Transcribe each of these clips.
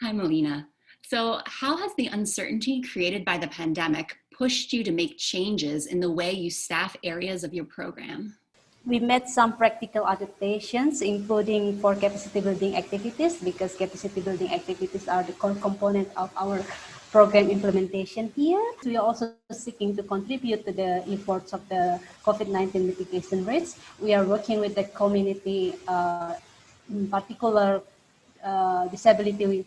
Hi, Melina. So, how has the uncertainty created by the pandemic pushed you to make changes in the way you staff areas of your program? We made some practical adaptations, including for capacity building activities, because capacity building activities are the core component of our program implementation here. We are also seeking to contribute to the efforts of the COVID-19 mitigation rates. We are working with the community, in particular disability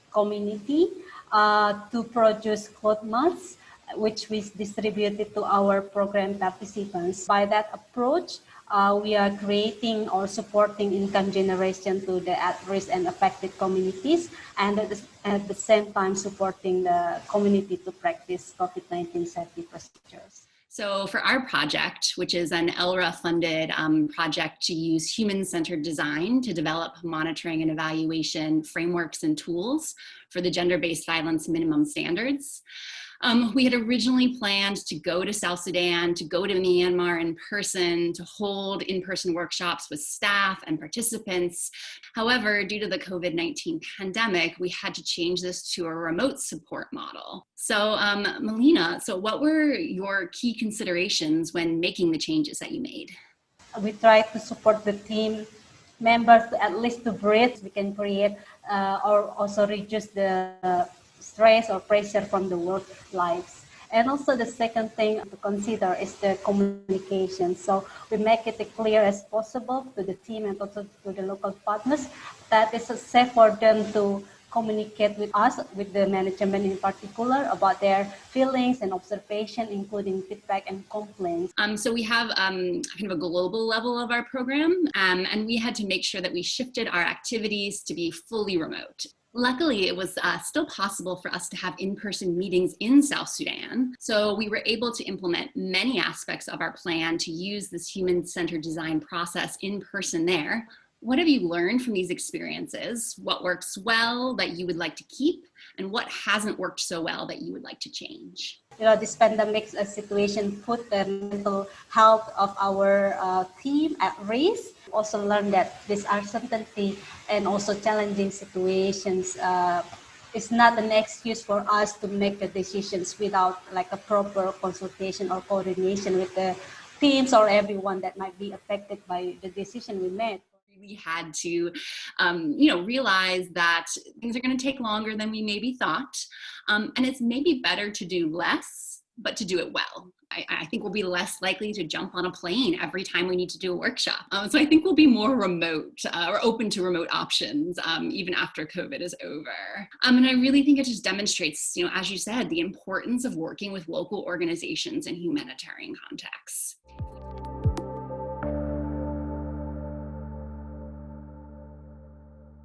community, to produce cloth masks, which we distributed to our program participants. By that approach, we are creating or supporting income generation to the at-risk and affected communities, and at the same time supporting the community to practice COVID-19 safety procedures. So for our project, which is an ELRA-funded project to use human-centered design to develop monitoring and evaluation frameworks and tools for the gender-based violence minimum standards, we had originally planned to go to South Sudan, to go to Myanmar in person, to hold in-person workshops with staff and participants. However, due to the COVID-19 pandemic, we had to change this to a remote support model. So Melina, what were your key considerations when making the changes that you made? We try to support the team members at least to breathe. We can create or also reduce the stress or pressure from the work lives. And also the second thing to consider is the communication. So we make it as clear as possible to the team and also to the local partners that it's safe for them to communicate with us, with the management in particular, about their feelings and observation, including feedback and complaints. So we have kind of a global level of our program, and we had to make sure that we shifted our activities to be fully remote. Luckily, it was still possible for us to have in-person meetings in South Sudan. So we were able to implement many aspects of our plan to use this human-centered design process in person there. What have you learned from these experiences? What works well that you would like to keep, and what hasn't worked so well that you would like to change? This pandemic situation put the mental health of our team at risk. Also learned that this uncertainty and also challenging situations is not an excuse for us to make the decisions without like a proper consultation or coordination with the teams or everyone that might be affected by the decision we made. We had to, realize that things are going to take longer than we maybe thought. And it's maybe better to do less, but to do it well. I think we'll be less likely to jump on a plane every time we need to do a workshop. So I think we'll be more remote or open to remote options even after COVID is over. And I really think it just demonstrates, as you said, the importance of working with local organizations in humanitarian contexts.